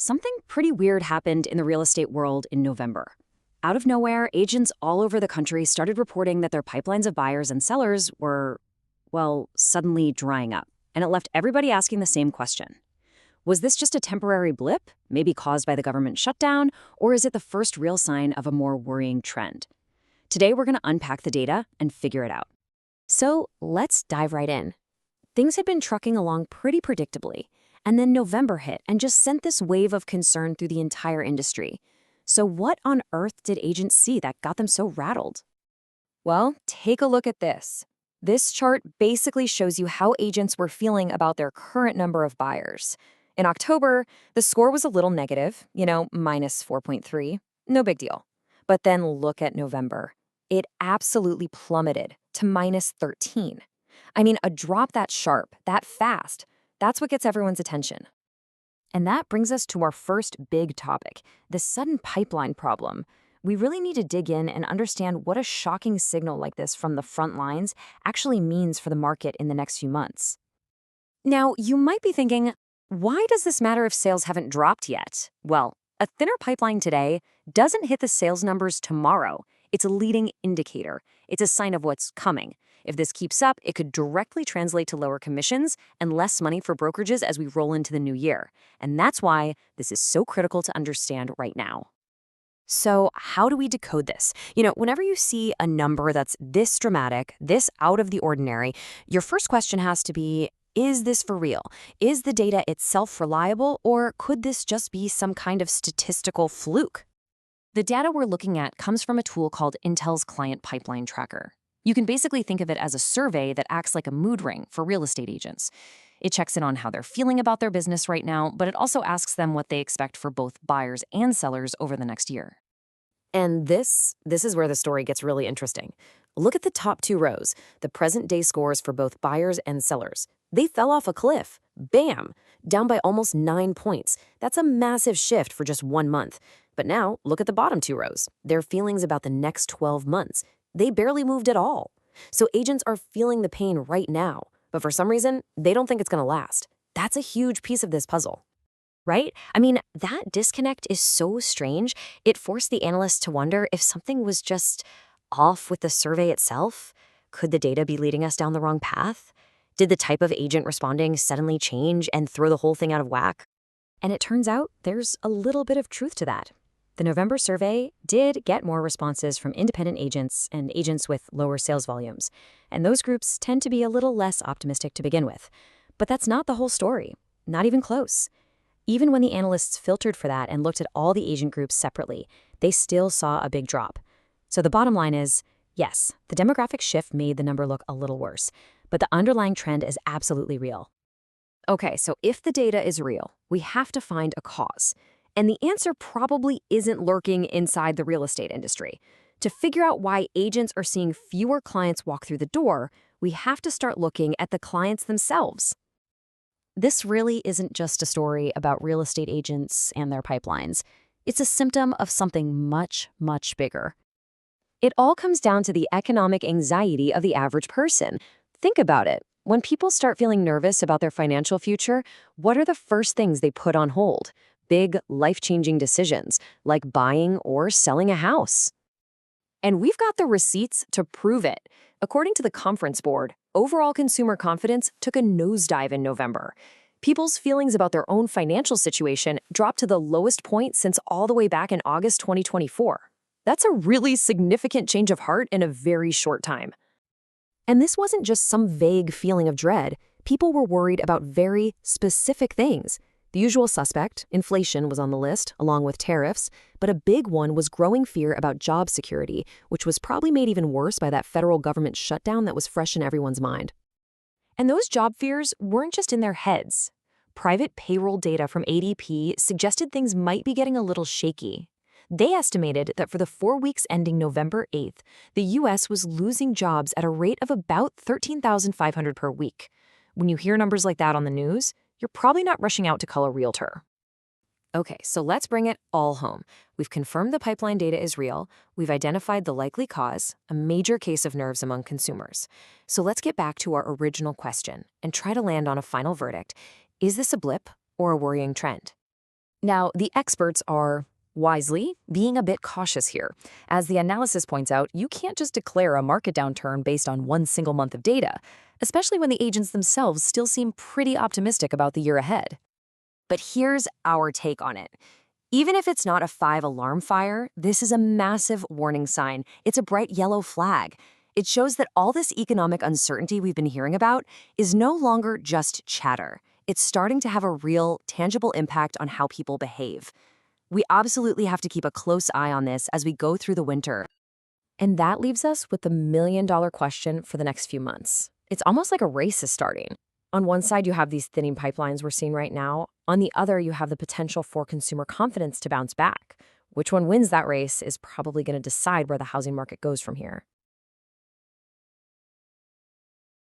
something pretty weird happened in the real estate world in November. Out of nowhere, agents all over the country started reporting that their pipelines of buyers and sellers were, well, suddenly drying up. And it left everybody asking the same question. Was this just a temporary blip, maybe caused by the government shutdown, or is it the first real sign of a more worrying trend? Today, we're going to unpack the data and figure it out. So let's dive right in. Things had been trucking along pretty predictably, and then November hit and just sent this wave of concern through the entire industry. So what on earth did agents see that got them so rattled? Well, take a look at this. This chart basically shows you how agents were feeling about their current number of buyers. In October, the score was a little negative, minus 4.3. No big deal. But then look at November. It absolutely plummeted to minus 13. I mean, a drop that sharp, that fast, that's what gets everyone's attention. And that brings us to our first big topic, the sudden pipeline problem. We really need to dig in and understand what a shocking signal like this from the front lines actually means for the market in the next few months. Now, you might be thinking, why does this matter if sales haven't dropped yet? Well, a thinner pipeline today doesn't hit the sales numbers tomorrow. It's a leading indicator. It's a sign of what's coming. If this keeps up, it could directly translate to lower commissions and less money for brokerages as we roll into the new year. And that's why this is so critical to understand right now. So how do we decode this? Whenever you see a number that's this dramatic, this out of the ordinary, your first question has to be, is this for real? Is the data itself reliable, or could this just be some kind of statistical fluke? The data we're looking at comes from a tool called Intel's Client Pipeline Tracker. You can basically think of it as a survey that acts like a mood ring for real estate agents. It checks in on how they're feeling about their business right now, but it also asks them what they expect for both buyers and sellers over the next year. And this is where the story gets really interesting. Look at the top two rows, the present-day scores for both buyers and sellers. They fell off a cliff. Bam! Down by almost 9 points. That's a massive shift for just 1 month. But now, look at the bottom two rows. Their feelings about the next 12 months. They barely moved at all. So agents are feeling the pain right now. But for some reason, they don't think it's going to last. That's a huge piece of this puzzle. Right? I mean, that disconnect is so strange. It forced the analysts to wonder if something was just off with the survey itself. Could the data be leading us down the wrong path? Did the type of agent responding suddenly change and throw the whole thing out of whack? And it turns out there's a little bit of truth to that. The November survey did get more responses from independent agents and agents with lower sales volumes, and those groups tend to be a little less optimistic to begin with. But that's not the whole story, not even close. Even when the analysts filtered for that and looked at all the agent groups separately, they still saw a big drop. So the bottom line is, yes, the demographic shift made the number look a little worse, but the underlying trend is absolutely real. Okay, so if the data is real, we have to find a cause. And the answer probably isn't lurking inside the real estate industry. To figure out why agents are seeing fewer clients walk through the door, we have to start looking at the clients themselves. This really isn't just a story about real estate agents and their pipelines. It's a symptom of something much, much bigger. It all comes down to the economic anxiety of the average person. Think about it. When people start feeling nervous about their financial future, what are the first things they put on hold? Big, life-changing decisions, like buying or selling a house. And we've got the receipts to prove it. According to the Conference Board, overall consumer confidence took a nosedive in November. People's feelings about their own financial situation dropped to the lowest point since all the way back in August 2024. That's a really significant change of heart in a very short time. And this wasn't just some vague feeling of dread. People were worried about very specific things. The usual suspect, inflation, was on the list, along with tariffs, but a big one was growing fear about job security, which was probably made even worse by that federal government shutdown that was fresh in everyone's mind. And those job fears weren't just in their heads. Private payroll data from ADP suggested things might be getting a little shaky. They estimated that for the 4 weeks ending November 8th, the U.S. was losing jobs at a rate of about 13,500 per week. When you hear numbers like that on the news, you're probably not rushing out to call a realtor. Okay, so let's bring it all home. We've confirmed the pipeline data is real. We've identified the likely cause, a major case of nerves among consumers. So let's get back to our original question and try to land on a final verdict. Is this a blip or a worrying trend? Now, the experts are, wisely, being a bit cautious here. As the analysis points out, you can't just declare a market downturn based on one single month of data, especially when the agents themselves still seem pretty optimistic about the year ahead. But here's our take on it. Even if it's not a 5-alarm fire, this is a massive warning sign. It's a bright yellow flag. It shows that all this economic uncertainty we've been hearing about is no longer just chatter. It's starting to have a real, tangible impact on how people behave. We absolutely have to keep a close eye on this as we go through the winter. And that leaves us with the million-dollar question for the next few months. It's almost like a race is starting. On one side, you have these thinning pipelines we're seeing right now. On the other, you have the potential for consumer confidence to bounce back. Which one wins that race is probably going to decide where the housing market goes from here.